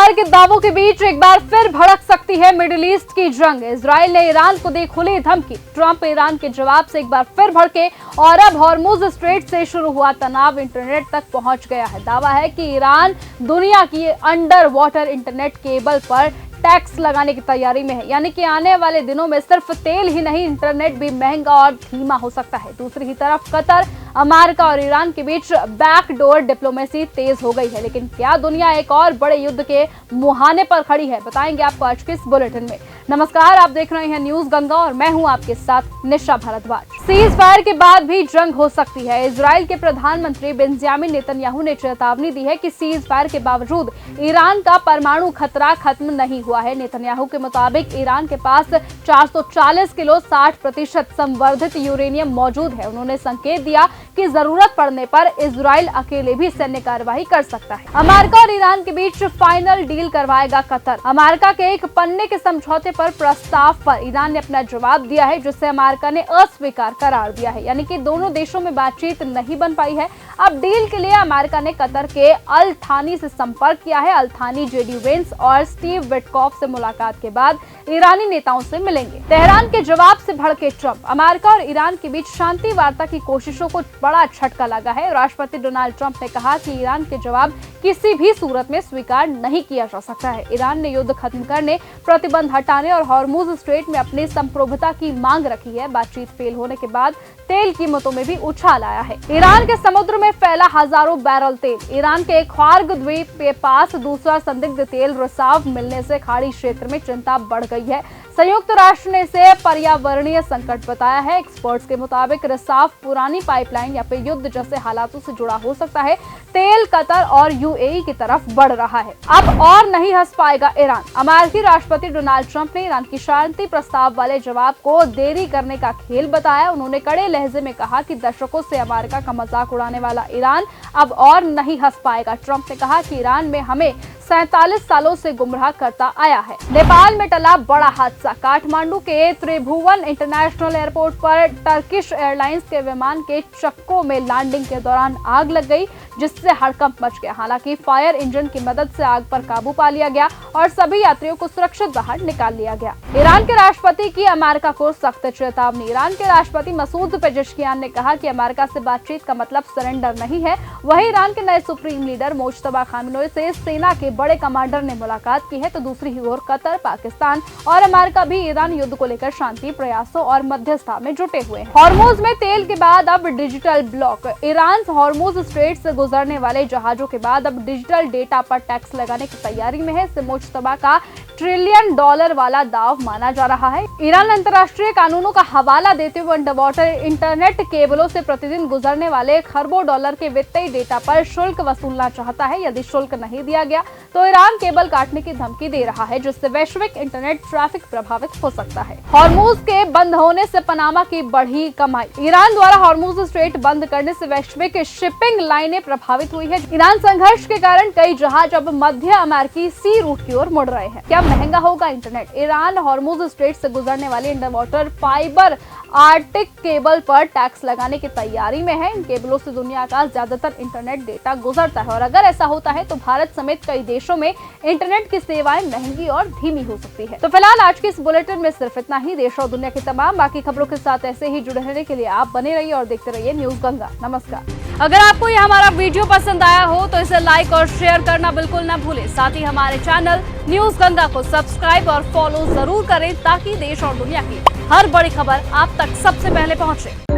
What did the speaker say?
Fire के दावों के बीच एक बार फिर भड़क सकती है मिडिल ईस्ट की जंग। इजराइल ने ईरान को दी खुली धमकी। ट्रंप ईरान के जवाब से एक बार फिर भड़के और अब हॉर्मुज स्ट्रेट से शुरू हुआ तनाव इंटरनेट तक पहुंच गया है। दावा है कि ईरान दुनिया की अंडर वाटर इंटरनेट केबल पर टैक्स लगाने की तैयारी में है, यानी कि आने वाले दिनों में सिर्फ तेल ही नहीं इंटरनेट भी महंगा और धीमा हो सकता है। दूसरी ही तरफ कतर, अमेरिका और ईरान के बीच बैकडोर डिप्लोमेसी तेज हो गई है। लेकिन क्या दुनिया एक और बड़े युद्ध के मुहाने पर खड़ी है, बताएंगे आपको आज के इस बुलेटिन में। नमस्कार, आप देख रहे हैं न्यूज गंगा और मैं हूं आपके साथ निशा भारद्वाज। सीज फायर के बाद भी जंग हो सकती है। इजराइल के प्रधानमंत्री बेंजामिन नेतन्याहू ने चेतावनी दी है कि सीज फायर के बावजूद ईरान का परमाणु खतरा खत्म नहीं हुआ है। नेतन्याहू के मुताबिक ईरान के पास 440 किलो 60% संवर्धित यूरेनियम मौजूद है। उन्होंने संकेत दिया कि जरूरत पड़ने पर इजराइल अकेले भी सैन्य कार्रवाई कर सकता है। अमेरिका और ईरान के बीच फाइनल डील करवाएगा कतर। अमेरिका के एक पन्ने के समझौते पर प्रस्ताव पर ईरान ने अपना जवाब दिया है, जिससे अमेरिका ने अस्वीकार करार दिया है, यानी कि दोनों देशों में बातचीत नहीं बन पाई है। अब डील के लिए अमेरिका ने कतर के अल थानी से संपर्क किया है। अल थानी जेडी वेंस और स्टीव विटकॉफ से मुलाकात के बाद ईरानी नेताओं से मिलेंगे। तेहरान के जवाब से भड़के ट्रंप। अमेरिका और ईरान के बीच शांति वार्ता की कोशिशों को बड़ा झटका लगा है। राष्ट्रपति डोनाल्ड ट्रंप ने कहा कि ईरान के जवाब किसी भी सूरत में स्वीकार नहीं किया जा सकता है। ईरान ने युद्ध खत्म करने, प्रतिबंध हटाने और हॉर्मुज स्ट्रेट में अपनी संप्रभुता की मांग रखी है। बातचीत फेल होने के बाद तेल कीमतों में भी उछाल आया है। ईरान के समुद्र में फैला हजारों बैरल तेल। ईरान के ख्वार्ग द्वीप के पास दूसरा संदिग्ध तेल रिसाव मिलने से खाड़ी क्षेत्र में चिंता बढ़ गई है। संयुक्त राष्ट्र ने इसे पर्यावरणीय संकट बताया है। एक्सपर्ट्स के मुताबिक रिसाव पुरानी पाइपलाइन या फिर युद्ध जैसे हालातों से जुड़ा हो सकता है। तेल कतर और यूएई की तरफ बढ़ रहा है। अब और नहीं हंस पाएगा ईरान। अमेरिकी राष्ट्रपति डोनाल्ड ट्रंप ने ईरान की शांति प्रस्ताव वाले जवाब को देरी करने का खेल बताया। उन्होंने कड़े लहजे में कहा कि दशकों से अमेरिका का मजाक उड़ाने वाला ईरान अब और नहीं हंस पाएगा। ट्रंप ने कहा कि ईरान में हमें 47 सालों से गुमराह करता आया है। नेपाल में टला बड़ा हादसा। काठमांडू के त्रिभुवन इंटरनेशनल एयरपोर्ट पर टर्किश एयरलाइंस के विमान के चक्कों में लैंडिंग के दौरान आग लग गई, जिससे हड़कंप मच गया। हालांकि फायर इंजन की मदद से आग पर काबू पा लिया गया और सभी यात्रियों को सुरक्षित बाहर निकाल लिया गया। ईरान के राष्ट्रपति की अमेरिका को सख्त चेतावनी। ईरान के राष्ट्रपति मसूद पेजेश्कियान ने कहा कि अमेरिका से बातचीत का मतलब सरेंडर नहीं है। वहीं ईरान के नए सुप्रीम लीडर मुज्तबा खामेनेई से सेना के बड़े कमांडर ने मुलाकात की है। तो दूसरी ही ओर कतर, पाकिस्तान और अमेरिका भी ईरान युद्ध को लेकर शांति प्रयासों और मध्यस्थता में जुटे हुए हैं। हॉर्मुज में तेल के बाद अब digital block. Iran Hormuz strait से गुजरने वाले जहाजों के बाद अब डिजिटल डेटा पर टैक्स लगाने की तैयारी में है। इसे मुज्तबा का $1 ट्रिलियन वाला दाव माना जा रहा है। ईरान अंतर्राष्ट्रीय कानूनों का हवाला देते हुए अंडर वाटर इंटरनेट केबलों से प्रतिदिन गुजरने वाले खरबों डॉलर के वित्तीय डेटा पर शुल्क वसूलना चाहता है। यदि शुल्क नहीं दिया गया तो ईरान केबल काटने की धमकी दे रहा है, जिससे वैश्विक इंटरनेट ट्रैफिक प्रभावित हो सकता है। हॉर्मुज के बंद होने से पनामा की बढ़ी कमाई। ईरान द्वारा हॉर्मुज स्ट्रेट बंद करने से वैश्विक शिपिंग लाइनें प्रभावित हुई है। ईरान संघर्ष के कारण कई जहाज अब मध्य अमेरिकी सी रूट की ओर मुड़ रहे हैं। क्या महंगा होगा इंटरनेट? ईरान हॉर्मुज स्ट्रेट से गुजरने वाली under water fibre Arctic cable पर टैक्स लगाने की तैयारी में है। इन केबलों से दुनिया का ज्यादातर इंटरनेट डेटा गुजरता है और अगर ऐसा होता है तो भारत समेत कई देशों में इंटरनेट की सेवाएं महंगी और धीमी हो सकती है। तो फिलहाल आज के इस बुलेटिन में सिर्फ इतना ही। देश और दुनिया की तमाम बाकी खबरों के साथ ऐसे ही जुड़े रहने के लिए आप बने रहिए और देखते रहिए न्यूज गंगा। नमस्कार। अगर आपको यह हमारा वीडियो पसंद आया हो तो इसे लाइक और शेयर करना बिल्कुल न भूलें। साथ ही हमारे चैनल न्यूज गंगा को सब्सक्राइब और फॉलो जरूर करें ताकि देश और दुनिया की हर बड़ी खबर आप तक सबसे पहले पहुंचे।